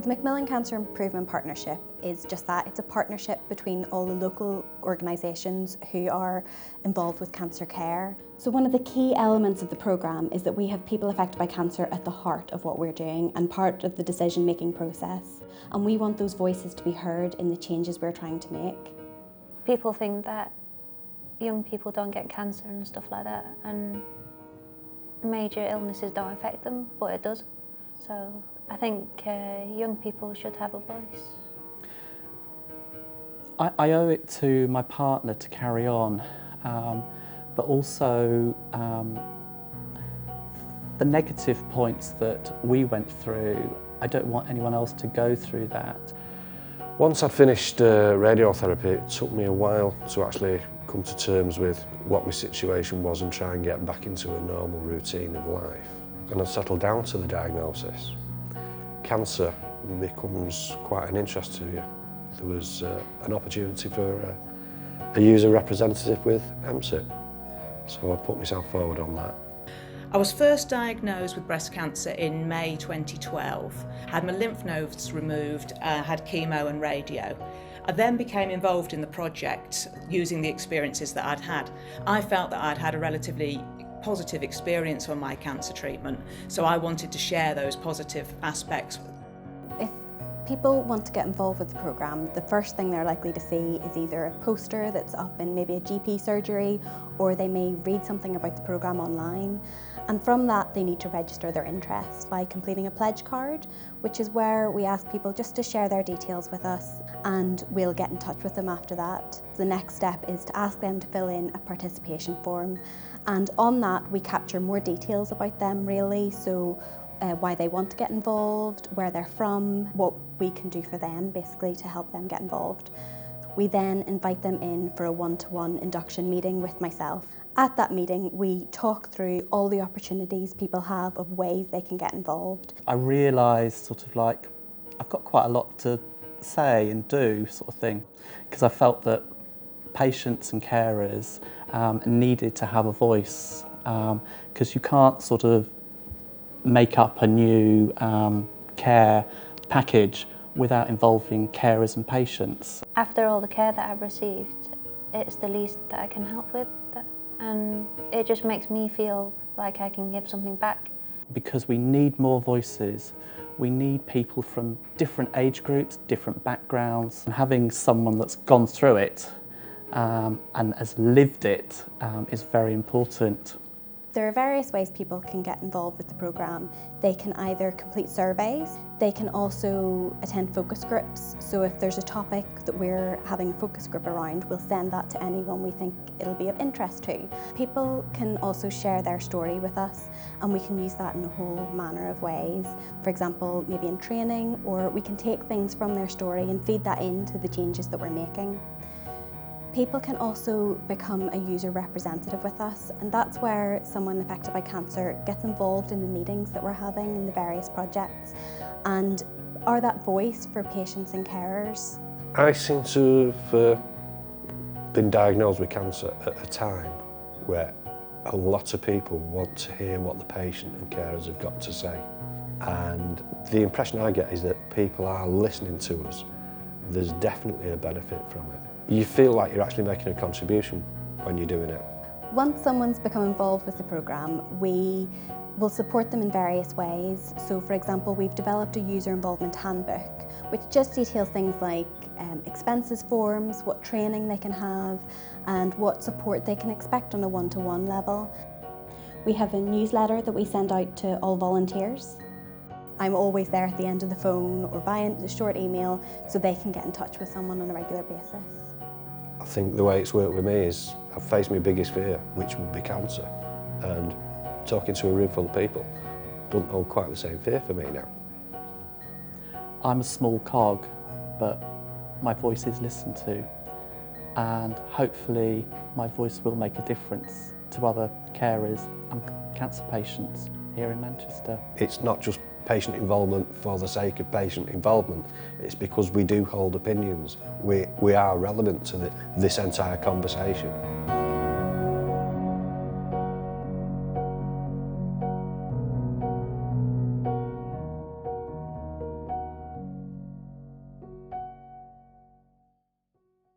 Macmillan Cancer Improvement Partnership is just that. It's a partnership between all the local organisations who are involved with cancer care. So one of the key elements of the programme is that we have people affected by cancer at the heart of what we're doing and part of the decision-making process. And we want those voices to be heard in the changes we're trying to make. People think that young people don't get cancer and stuff like that, and major illnesses don't affect them, but it does. So I think young people should have a voice. I owe it to my partner to carry on, but also the negative points that we went through, I don't want anyone else to go through that. Once I'd finished radiotherapy, it took me a while to actually come to terms with what my situation was and try and get back into a normal routine of life. And I'd settled down to the diagnosis. Cancer becomes quite an interest to you. There was an opportunity for a user representative with MSIP, so I put myself forward on that. I was first diagnosed with breast cancer in May 2012. I had my lymph nodes removed, had chemo and radio. I then became involved in the project using the experiences that I'd had. I felt that I'd had a relatively positive experience on my cancer treatment, so I wanted to share those positive aspects. If people want to get involved with the programme, the first thing they're likely to see is either a poster that's up in maybe a GP surgery, or they may read something about the programme online. And from that, they need to register their interest by completing a pledge card, which is where we ask people just to share their details with us, and we'll get in touch with them after that. The next step is to ask them to fill in a participation form, and on that we capture more details about them really, so why they want to get involved, where they're from, what we can do for them basically to help them get involved. We then invite them in for a one-to-one induction meeting with myself. At that meeting, we talk through all the opportunities people have of ways they can get involved. I realised sort of like I've got quite a lot to say and do sort of thing, because I felt that patients and carers needed to have a voice, because you can't sort of make up a new care package without involving carers and patients. After all the care that I've received, it's the least that I can help with, and it just makes me feel like I can give something back. Because we need more voices. We need people from different age groups, different backgrounds. And having someone that's gone through it and has lived it is very important. There are various ways people can get involved with the programme. They can either complete surveys, they can also attend focus groups. So if there's a topic that we're having a focus group around, we'll send that to anyone we think it'll be of interest to. People can also share their story with us, and we can use that in a whole manner of ways. For example, maybe in training, or we can take things from their story and feed that into the changes that we're making. People can also become a user representative with us, and that's where someone affected by cancer gets involved in the meetings that we're having in the various projects and are that voice for patients and carers. I seem to have been diagnosed with cancer at a time where a lot of people want to hear what the patient and carers have got to say. And the impression I get is that people are listening to us. There's definitely a benefit from it. You feel like you're actually making a contribution when you're doing it. Once someone's become involved with the programme, we will support them in various ways. So for example, we've developed a user involvement handbook, which just details things like expenses forms, what training they can have, and what support they can expect on a one-to-one level. We have a newsletter that we send out to all volunteers. I'm always there at the end of the phone or via the short email, so they can get in touch with someone on a regular basis. I think the way it's worked with me is I've faced my biggest fear, which would be cancer, and talking to a room full of people doesn't hold quite the same fear for me now. I'm a small cog, but my voice is listened to, and hopefully my voice will make a difference to other carers and cancer patients here in Manchester. It's not just patient involvement for the sake of patient involvement, it's because we do hold opinions. We are relevant to this entire conversation.